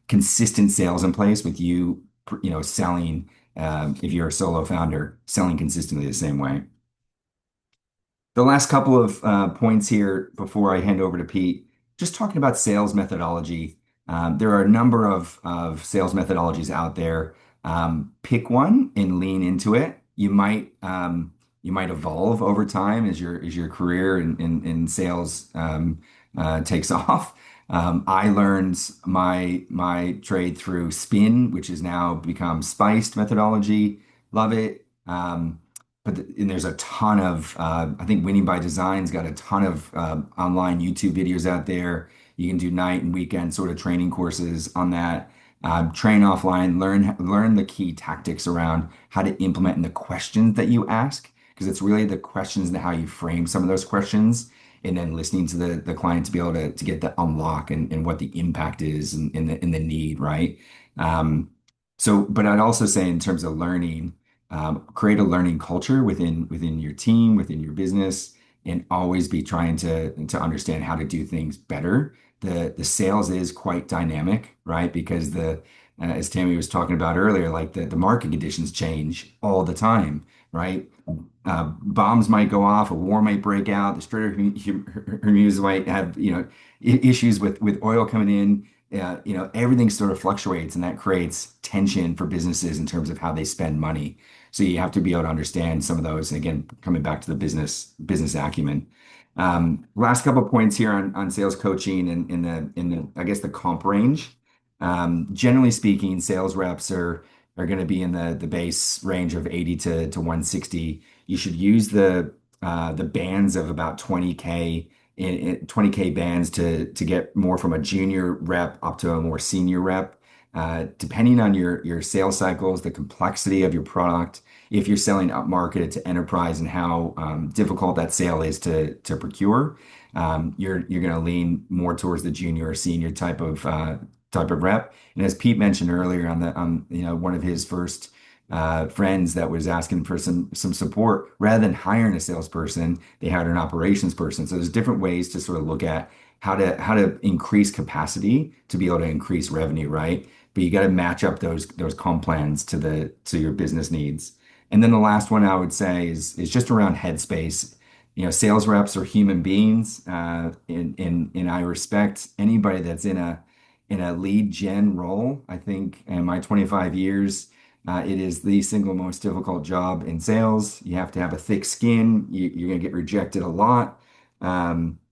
consistent sales in place with selling if you're a solo founder, selling consistently the same way. The last couple of points here before I hand over to Pete, just talking about sales methodology. There are a number of sales methodologies out there. Pick one and lean into it. You might evolve over time as your career in sales takes off. I learned my trade through Spin, which has now become Spiced methodology. Love it. And there's a ton of, I think Winning by Design's got a ton of online YouTube videos out there. You can do night and weekend sort of training courses on that. Train offline, learn the key tactics around how to implement in the questions that you ask, because it's really the questions and how you frame some of those questions, and then listening to the client to be able to get the unlock and what the impact is in the need, right? But I'd also say in terms of learning, create a learning culture within your team, within your business, and always be trying to understand how to do things better. The sales is quite dynamic, right? Because as Tammie was talking about earlier, like the market conditions change all the time, right? Bombs might go off, a war might break out, the Strait of Hormuz might have issues with oil coming in. Everything sort of fluctuates, and that creates tension for businesses in terms of how they spend money. So you have to be able to understand some of those. And again, coming back to the business acumen. Last couple of points here on sales coaching and in the I guess the comp range. Generally speaking, sales reps are going to be in the base range of 80 to 160. You should use the bands of about 20K in 20K bands to get more from a junior rep up to a more senior rep. Depending on your sales cycles, the complexity of your product, if you're selling up market to enterprise and how difficult that sale is to procure, you're going to lean more towards the junior or senior type of rep. And as Pete mentioned earlier on one of his first friends that was asking for some support, rather than hiring a salesperson, they hired an operations person. So there's different ways to sort of look at how to increase capacity to be able to increase revenue, right? But you got to match up those comp plans to your business needs. And then the last one I would say is just around headspace. sales reps are human beings, and I respect anybody that's in a lead gen role. I think in my 25 years, it is the single most difficult job in sales. You have to have a thick skin. You're going to get rejected a lot.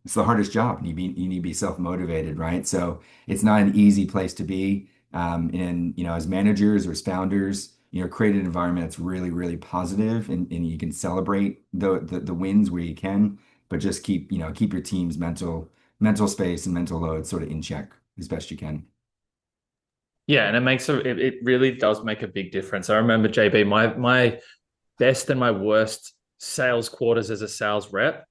It's the hardest job. You need to be self-motivated, right? So it's not an easy place to be. And as managers or as founders, create an environment that's really, really positive, and you can celebrate the wins where you can, but just keep your team's mental space and mental load sort of in check as best you can. Yeah, and it really does make a big difference. I remember JB, my best and my worst sales quarters as a sales rep.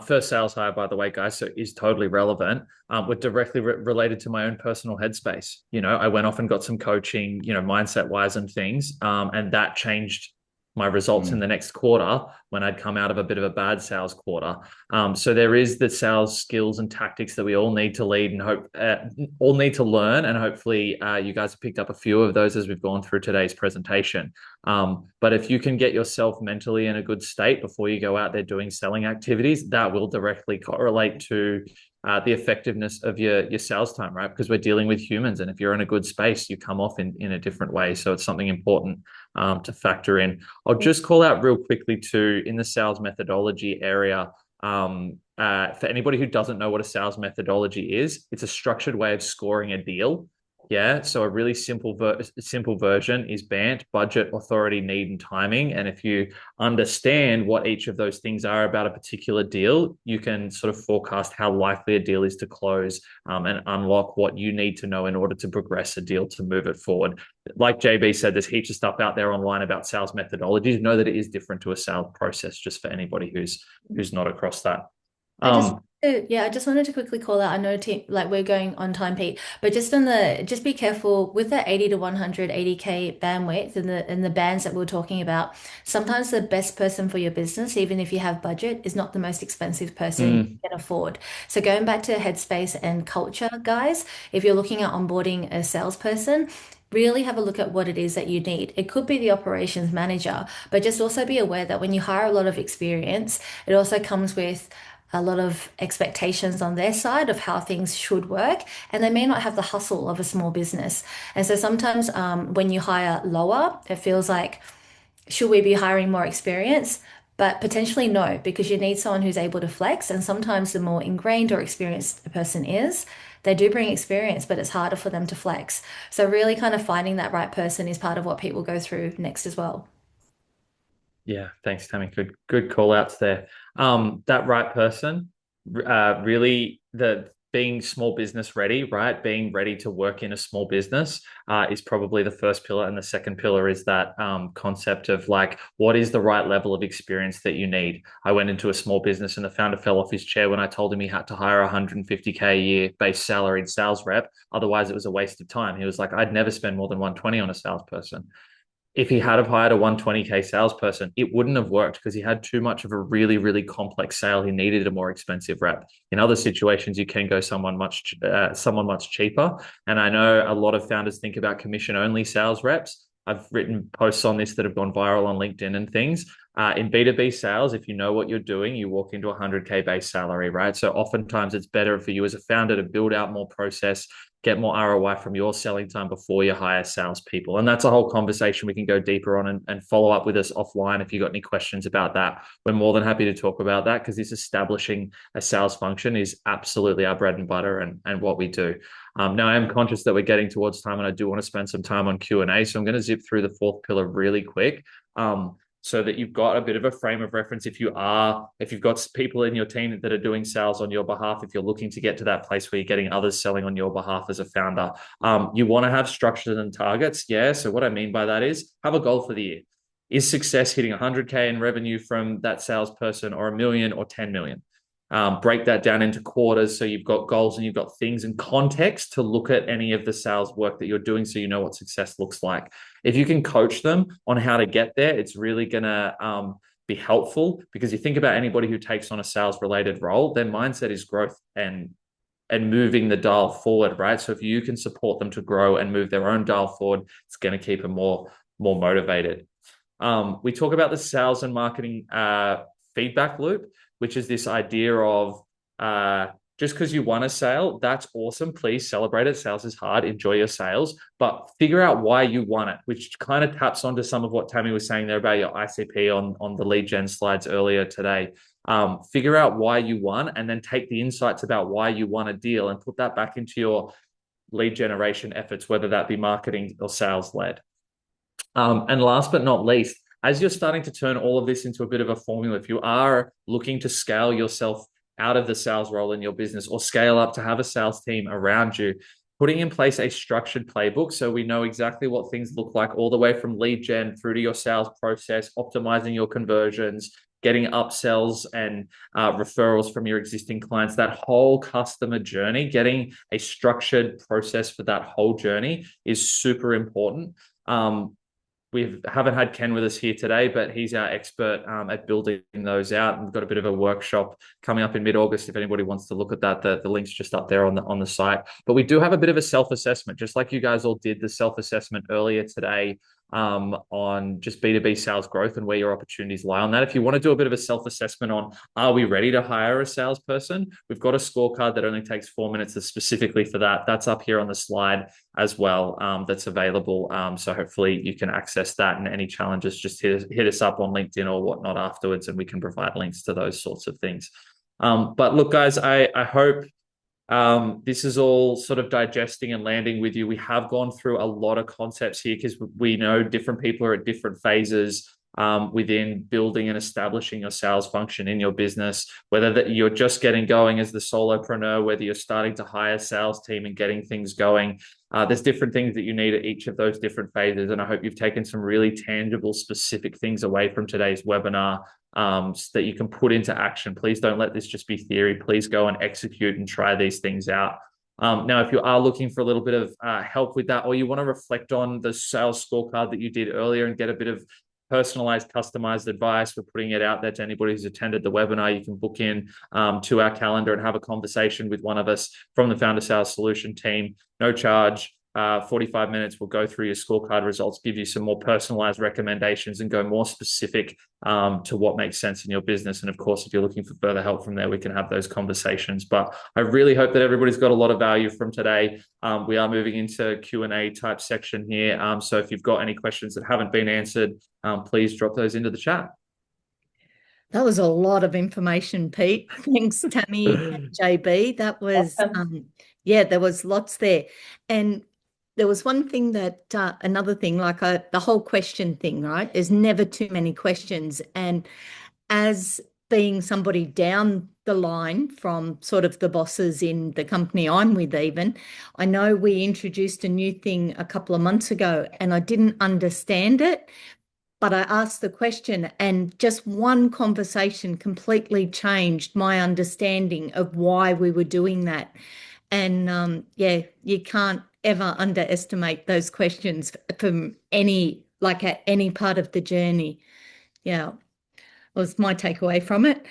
First sales hire, by the way, guys, so is totally relevant. Were directly related to my own personal headspace. I went off and got some coaching, mindset wise and things, and that changed my results in the next quarter when I'd come out of a bit of a bad sales quarter. So there is the sales skills and tactics that we all need to lead and all need to learn, and hopefully you guys have picked up a few of those as we've gone through today's presentation. But if you can get yourself mentally in a good state before you go out there doing selling activities, that will directly correlate to the effectiveness of your sales time, right? Because we're dealing with humans, and if you're in a good space, you come off in a different way. So it's something important to factor in. I'll just call out real quickly too, in the sales methodology area. For anybody who doesn't know what a sales methodology is, it's a structured way of scoring a deal. Yeah, so a really simple version is BANT, budget, authority, need, and timing. And if you understand what each of those things are about a particular deal, you can sort of forecast how likely a deal is to close, and unlock what you need to know in order to progress a deal to move it forward. Like JB said, there's heaps of stuff out there online about sales methodologies. Know that it is different to a sales process, just for anybody who's not across that. I just wanted to quickly call out. I know like we're going on time, Pete, but just be careful with the 80 to 180K bandwidth and the bands that we're talking about. Sometimes the best person for your business, even if you have budget, is not the most expensive person you can afford. So going back to headspace and culture, guys, if you're looking at onboarding a salesperson, really have a look at what it is that you need. It could be the operations manager, but just also be aware that when you hire a lot of experience, it also comes with a lot of expectations on their side of how things should work, and they may not have the hustle of a small business. And so sometimes when you hire lower, it feels like, should we be hiring more experience? But potentially no, because you need someone who's able to flex. And sometimes the more ingrained or experienced a person is, they do bring experience, but it's harder for them to flex. So really kind of finding that right person is part of what people go through next as well. Yeah, thanks, Tammie. Good call outs there. That right person, really the being small business ready, right? Being ready to work in a small business is probably the first pillar. And the second pillar is that concept of like, what is the right level of experience that you need? I went into a small business and the founder fell off his chair when I told him he had to hire 150K a year base salaried sales rep. Otherwise, it was a waste of time. He was like, I'd never spend more than 120 on a salesperson. If he had have hired a 120K salesperson, it wouldn't have worked because he had too much of a really, really complex sale. He needed a more expensive rep. In other situations, you can go someone much cheaper. And I know a lot of founders think about commission-only sales reps. I've written posts on this that have gone viral on LinkedIn and things. In B2B sales, if you know what you're doing, you walk into a 100K base salary, right? So oftentimes it's better for you as a founder to build out more process, get more ROI from your selling time before you hire salespeople. And that's a whole conversation we can go deeper on and follow up with us offline if you've got any questions about that. We're more than happy to talk about that because this establishing a sales function is absolutely our bread and butter and what we do. Now, I am conscious that we're getting towards time and I do want to spend some time on Q&A. So I'm going to zip through the fourth pillar really quick. So that you've got a bit of a frame of reference if you've got people in your team that are doing sales on your behalf, if you're looking to get to that place where you're getting others selling on your behalf as a founder. You want to have structures and targets. Yeah. So what I mean by that is have a goal for the year. Is success hitting 100K in revenue from that salesperson or 1 million or 10 million? Break that down into quarters so you've got goals and you've got things and context to look at any of the sales work that you're doing so you know what success looks like. If you can coach them on how to get there, it's really going to be helpful because you think about anybody who takes on a sales related role, their mindset is growth and moving the dial forward, right? So if you can support them to grow and move their own dial forward, it's going to keep them more motivated. We talk about the sales and marketing feedback loop. which is this idea of just because you won a sale, that's awesome. Please celebrate it. Sales is hard. Enjoy your sales, but figure out why you won it, which kind of taps onto some of what Tammie was saying there about your ICP on the lead gen slides earlier today. Figure out why you won, and then take the insights about why you won a deal and put that back into your lead generation efforts, whether that be marketing or sales led. And last but not least, as you're starting to turn all of this into a bit of a formula, if you are looking to scale yourself out of the sales role in your business or scale up to have a sales team around you, putting in place a structured playbook so we know exactly what things look like all the way from lead gen through to your sales process, optimizing your conversions, getting upsells and referrals from your existing clients, that whole customer journey, getting a structured process for that whole journey is super important. We haven't had Ken with us here today, but he's our expert at building those out. And we've got a bit of a workshop coming up in mid-August. If anybody wants to look at that, the link's just up there on the site. But we do have a bit of a self-assessment, just like you guys all did the self-assessment earlier today on just B2B sales growth and where your opportunities lie on that. If you want to do a bit of a self-assessment on, are we ready to hire a salesperson? We've got a scorecard that only takes 4 minutes specifically for that. That's up here on the slide as well. That's available. So hopefully you can access that, and any challenges, just hit us up on LinkedIn or whatnot afterwards, and we can provide links to those sorts of things. But look, guys, I hope this is all sort of digesting and landing with you. We have gone through a lot of concepts here because we know different people are at different phases within building and establishing your sales function in your business, whether that you're just getting going as the solopreneur, whether you're starting to hire a sales team and getting things going. There's different things that you need at each of those different phases. And I hope you've taken some really tangible, specific things away from today's webinar that you can put into action. Please don't let this just be theory. Please go and execute and try these things out. Now, if you are looking for a little bit of help with that, or you want to reflect on the sales scorecard that you did earlier and get a bit of personalized, customized advice, we're putting it out there to anybody who's attended the webinar. You can book in to our calendar and have a conversation with one of us from the Founder Sales Solution team. No charge. 45 minutes, we'll go through your scorecard results, give you some more personalized recommendations, and go more specific to what makes sense in your business. And of course, if you're looking for further help from there, we can have those conversations. But I really hope that everybody's got a lot of value from today. We are moving into Q&A type section here. So if you've got any questions that haven't been answered, please drop those into the chat. That was a lot of information, Pete. Thanks, Tammie and JB. That was, yeah, there was lots there. And there was one thing that, another thing, like the whole question thing, right? There's never too many questions. And as being somebody down the line from sort of the bosses in the company I'm with even, I know we introduced a new thing a couple of months ago and I didn't understand it, but I asked the question and just one conversation completely changed my understanding of why we were doing that. And yeah, you can't ever underestimate those questions from at any part of the journey. Yeah, was my takeaway from it.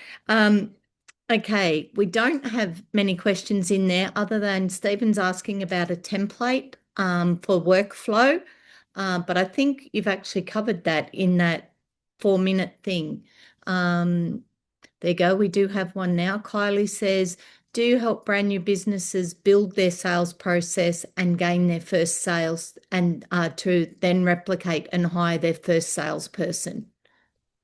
Okay, we don't have many questions in there other than Stephen's asking about a template for workflow. But I think you've actually covered that in that 4-minute thing. There you go. We do have one now. Kylie says, do you help brand new businesses build their sales process and gain their first sales and to then replicate and hire their first salesperson?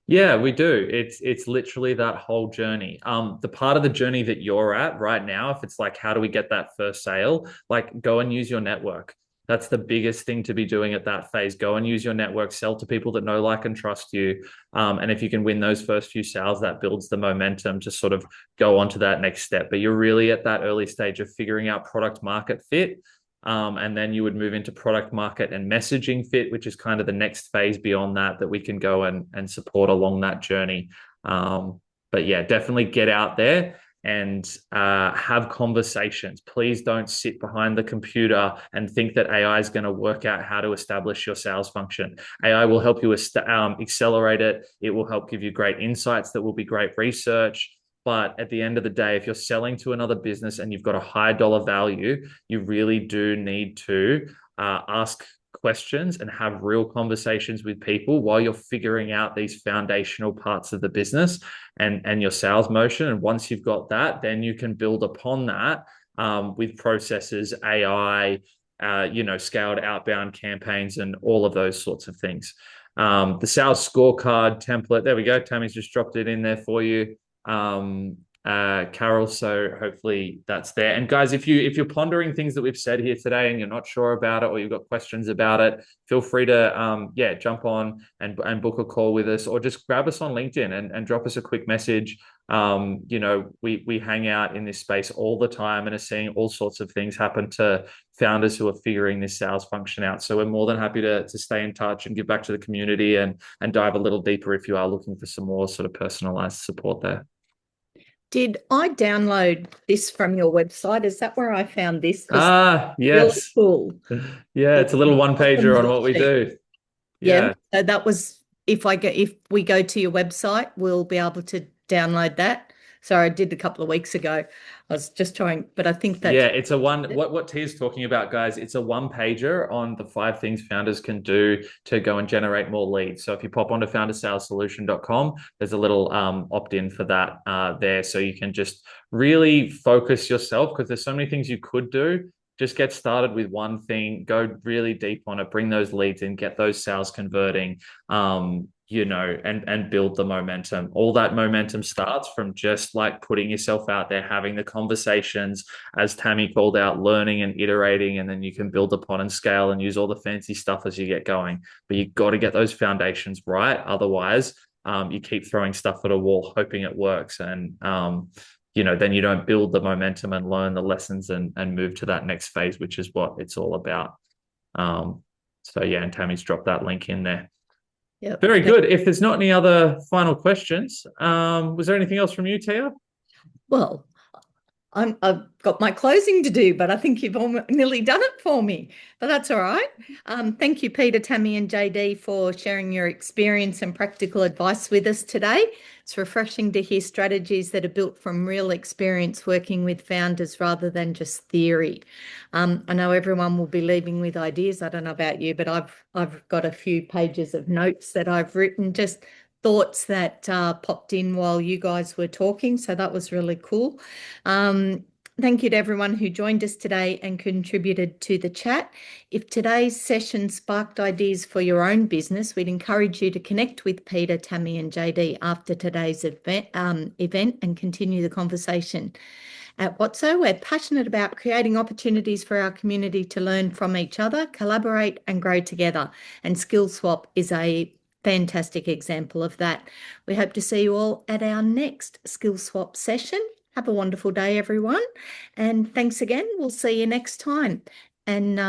Yeah, we do. It's literally that whole journey. The part of the journey that you're at right now, if it's like, how do we get that first sale? Like, go and use your network. That's the biggest thing to be doing at that phase. Go and use your network, sell to people that know, like, and trust you. And if you can win those first few sales, that builds the momentum to sort of go on to that next step. But you're really at that early stage of figuring out product market fit. And then you would move into product market and messaging fit, which is kind of the next phase beyond that we can go and support along that journey. But yeah, definitely get out there and have conversations. Please don't sit behind the computer and think that AI is going to work out how to establish your sales function. AI will help you accelerate it. It will help give you great insights that will be great research. But at the end of the day, if you're selling to another business and you've got a high dollar value, you really do need to ask questions and have real conversations with people while you're figuring out these foundational parts of the business and your sales motion. And once you've got that, then you can build upon that with processes, AI, scaled outbound campaigns and all of those sorts of things. The sales scorecard template, there we go. Tammie's just dropped it in there for you. Carol, so hopefully that's there. And guys, if you're pondering things that we've said here today and you're not sure about it or you've got questions about it, feel free to jump on and book a call with us, or just grab us on LinkedIn and drop us a quick message. We hang out in this space all the time and are seeing all sorts of things happen to founders who are figuring this sales function out. So we're more than happy to stay in touch and give back to the community and dive a little deeper if you are looking for some more sort of personalized support there. Did I download this from your website? Is that where I found this? Yes. Really cool. Yeah, it's a little one-pager on what we do. Yeah. So that was, if we go to your website, we'll be able to download that. Sorry, I did a couple of weeks ago. I was just trying, but I think that it's a what Tia's talking about, guys. It's a one-pager on the 5 things founders can do to go and generate more leads. So if you pop onto foundersalessolution.com, there's a little opt-in for that there, so you can just really focus yourself, because there's so many things you could do. Just get started with one thing, go really deep on it, bring those leads in, get those sales converting, and build the momentum. All that momentum starts from just like putting yourself out there, having the conversations, as Tammie called out, learning and iterating, and then you can build upon and scale and use all the fancy stuff as you get going. But you've got to get those foundations right. Otherwise, you keep throwing stuff at a wall, hoping it works. And, then you don't build the momentum and learn the lessons and move to that next phase, which is what it's all about. And Tammie's dropped that link in there. Yep. Very good. If there's not any other final questions, was there anything else from you, Tia? Well, I've got my closing to do, but I think you've nearly done it for me. But that's all right. Thank you, Peter, Tammie, and JD, for sharing your experience and practical advice with us today. It's refreshing to hear strategies that are built from real experience working with founders rather than just theory. I know everyone will be leaving with ideas. I don't know about you, but I've got a few pages of notes that I've written, just thoughts that popped in while you guys were talking. So that was really cool. Thank you to everyone who joined us today and contributed to the chat. If today's session sparked ideas for your own business, we'd encourage you to connect with Peter, Tammie, and JD after today's event and continue the conversation. At WOTSO, we're passionate about creating opportunities for our community to learn from each other, collaborate, and grow together. And Skill Swap is a fantastic example of that. We hope to see you all at our next Skill Swap session. Have a wonderful day, everyone. And thanks again. We'll see you next time. And